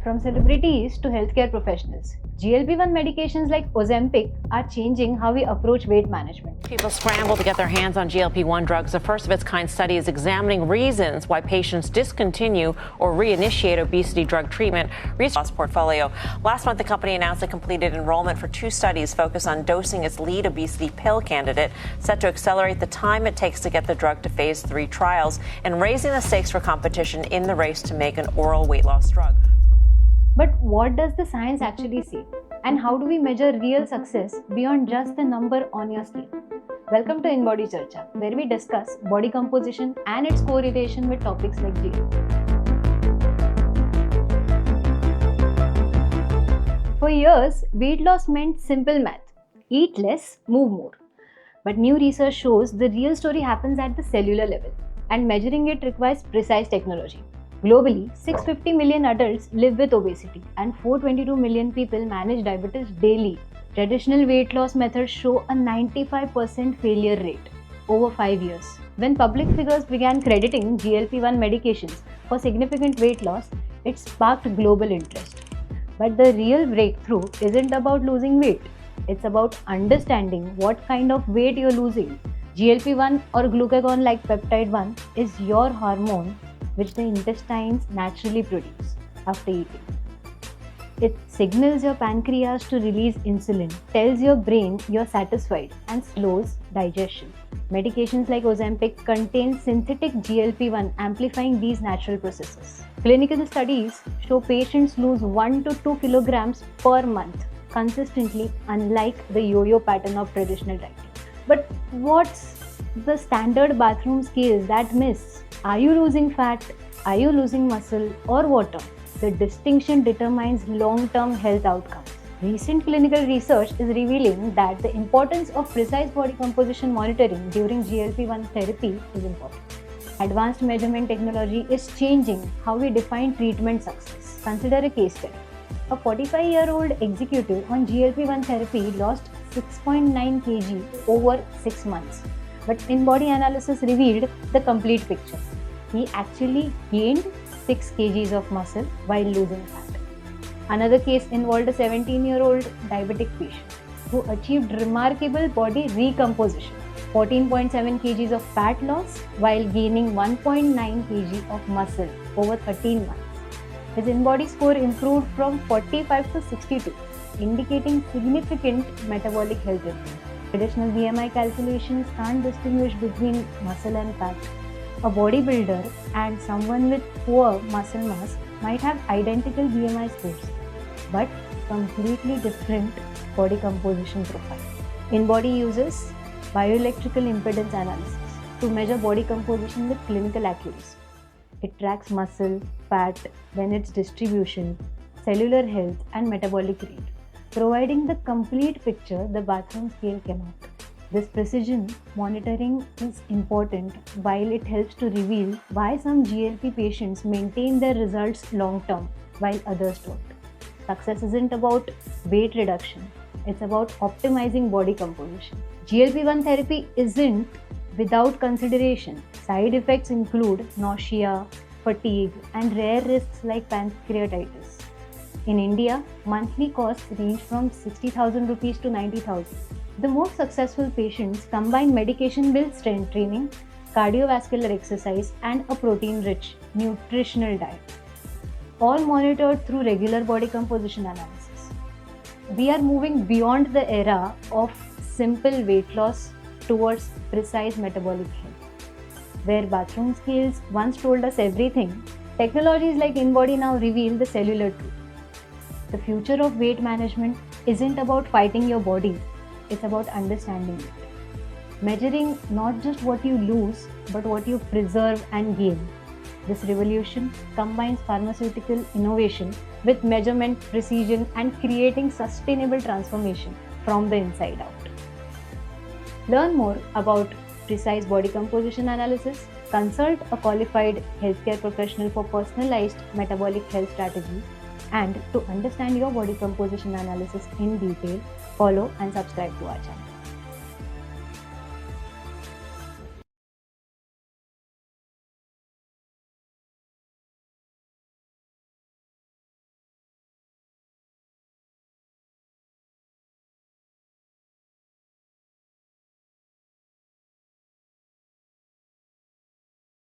From celebrities to healthcare professionals, GLP-1 medications like Ozempic are changing how we approach weight management. People scramble to get their hands on GLP-1 drugs. The first of its kind study is examining reasons why patients discontinue or reinitiate obesity drug treatment. Research portfolio. Last month, the company announced it completed enrollment for 2 studies focused on dosing its lead obesity pill candidate, set to accelerate the time it takes to get the drug to phase 3 trials and raising the stakes for competition in the race to make an oral weight loss drug. But what does the science actually say? And how do we measure real success beyond just the number on your scale? Welcome to InBody Charcha, where we discuss body composition and its correlation with topics like GLP. For years, weight loss meant simple math: eat less, move more. But new research shows the real story happens at the cellular level, and measuring it requires precise technology. Globally, 650 million adults live with obesity and 422 million people manage diabetes daily. Traditional weight loss methods show a 95% failure rate over 5 years. When public figures began crediting GLP-1 medications for significant weight loss, it sparked global interest. But the real breakthrough isn't about losing weight. It's about understanding what kind of weight you're losing. GLP-1 or glucagon like peptide 1 is your hormone which the intestines naturally produce after eating. It signals your pancreas to release insulin, tells your brain you're satisfied, and slows digestion. Medications like Ozempic contain synthetic GLP-1 amplifying these natural processes. Clinical studies show patients lose 1 to 2 kilograms per month consistently, unlike the yo-yo pattern of traditional dieting. But what's the standard bathroom scales that miss? Are you losing fat? Are you losing muscle or water? The distinction determines long-term health outcomes. Recent clinical research is revealing that the importance of precise body composition monitoring during GLP-1 therapy is important. Advanced measurement technology is changing how we define treatment success. Consider a case study. A 45-year-old executive on GLP-1 therapy lost 6.9 kg over 6 months. But InBody analysis revealed the complete picture. He actually gained 6 kgs of muscle while losing fat. Another case involved a 17-year-old diabetic patient who achieved remarkable body recomposition, 14.7 kgs of fat loss while gaining 1.9 kg of muscle over 13 months. His InBody score improved from 45 to 62, indicating significant metabolic health improvement. Traditional BMI calculations can't distinguish between muscle and fat. A bodybuilder and someone with poor muscle mass might have identical BMI scores, but completely different body composition profile. InBody uses bioelectrical impedance analysis to measure body composition with clinical accuracy. It tracks muscle, fat, then its distribution, cellular health, and metabolic rate, providing the complete picture the bathroom scale cannot. This precision monitoring is important while it helps to reveal why some GLP patients maintain their results long term while others don't. Success isn't about weight reduction, it's about optimizing body composition. GLP-1 therapy isn't without consideration. Side effects include nausea, fatigue, and rare risks like pancreatitis. In India, monthly costs range from 60,000 rupees to 90,000. The most successful patients combine medication-built strength training, cardiovascular exercise, and a protein-rich, nutritional diet, all monitored through regular body composition analysis. We are moving beyond the era of simple weight loss towards precise metabolic health. Where bathroom scales once told us everything, technologies like InBody now reveal the cellular truth. The future of weight management isn't about fighting your body, it's about understanding it. Measuring not just what you lose, but what you preserve and gain. This revolution combines pharmaceutical innovation with measurement precision and creating sustainable transformation from the inside out. Learn more about precise body composition analysis, consult a qualified healthcare professional for personalized metabolic health strategies, and to understand your body composition analysis in detail, follow and subscribe to our channel.